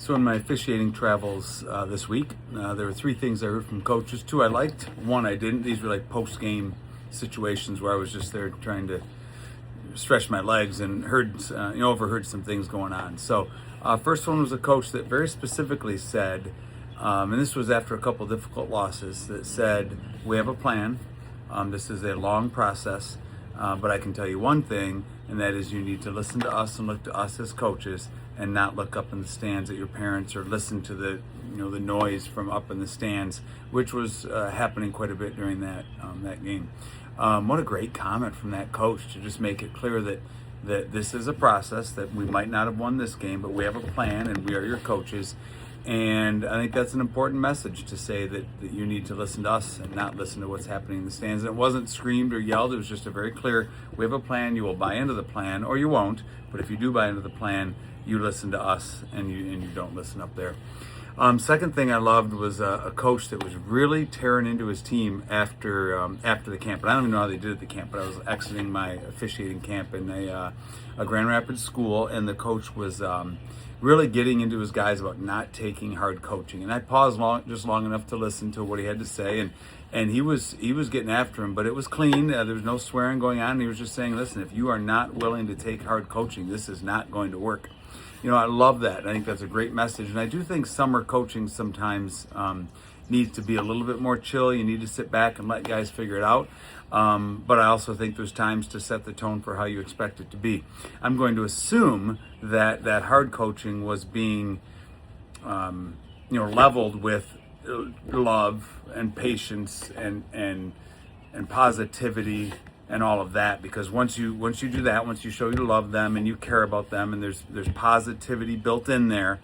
So in my officiating travels this week, there were three things I heard from coaches. Two I liked, one I didn't. These were like post-game situations where I was just there trying to stretch my legs and overheard some things going on. So first one was a coach that very specifically said, and this was after a couple difficult losses, that said, we have a plan. This is a long process, but I can tell you one thing, and that is you need to listen to us and look to us as coaches and not look up in the stands at your parents or listen to the noise from up in the stands, which was happening quite a bit during that game. What a great comment from that coach to just make it clear that this is a process, that we might not have won this game, but we have a plan and we are your coaches. And I think that's an important message to say that you need to listen to us and not listen to what's happening in the stands. And it wasn't screamed or yelled. It was just a very clear, we have a plan, you will buy into the plan, or you won't. But if you do buy into the plan, you listen to us and you don't listen up there. Second thing I loved was a coach that was really tearing into his team after the camp. And I don't even know how they did at the camp, but I was exiting my officiating camp in a Grand Rapids school, and the coach was really getting into his guys about not taking hard coaching. And I paused long enough to listen to what he had to say, and he was getting after him, but it was clean. There was no swearing going on. He was just saying, listen, if you are not willing to take hard coaching, this is not going to work. I love that. I think that's a great message. And I do think summer coaching sometimes needs to be a little bit more chill. You need to sit back and let guys figure it out. But I also think there's times to set the tone for how you expect it to be. I'm going to assume that hard coaching was being, leveled with love and patience and positivity and all of that, because once you do that, once you show you love them and you care about them, and there's positivity built in there,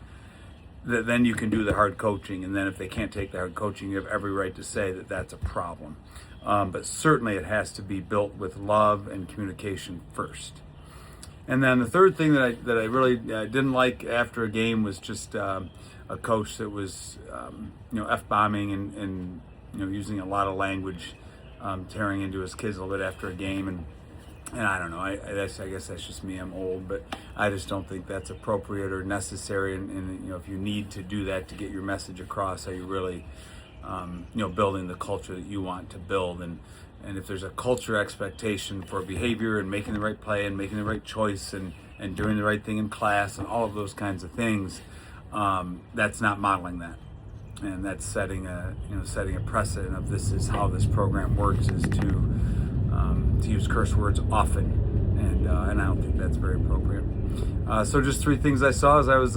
then you can do the hard coaching. And then if they can't take the hard coaching, you have every right to say that that's a problem. But certainly it has to be built with love and communication first. And then the third thing that I really didn't like after a game was just a coach that was F-bombing and using a lot of language, tearing into his kids a little bit after a game, and I don't know. I guess that's just me. I'm old, but I just don't think that's appropriate or necessary. And if you need to do that to get your message across, are you really, building the culture that you want to build? And if there's a culture expectation for behavior and making the right play and making the right choice and doing the right thing in class and all of those kinds of things, that's not modeling that. And that's setting a precedent of this is how this program works, is to use curse words often, and I don't think that's very appropriate. So just three things I saw as I was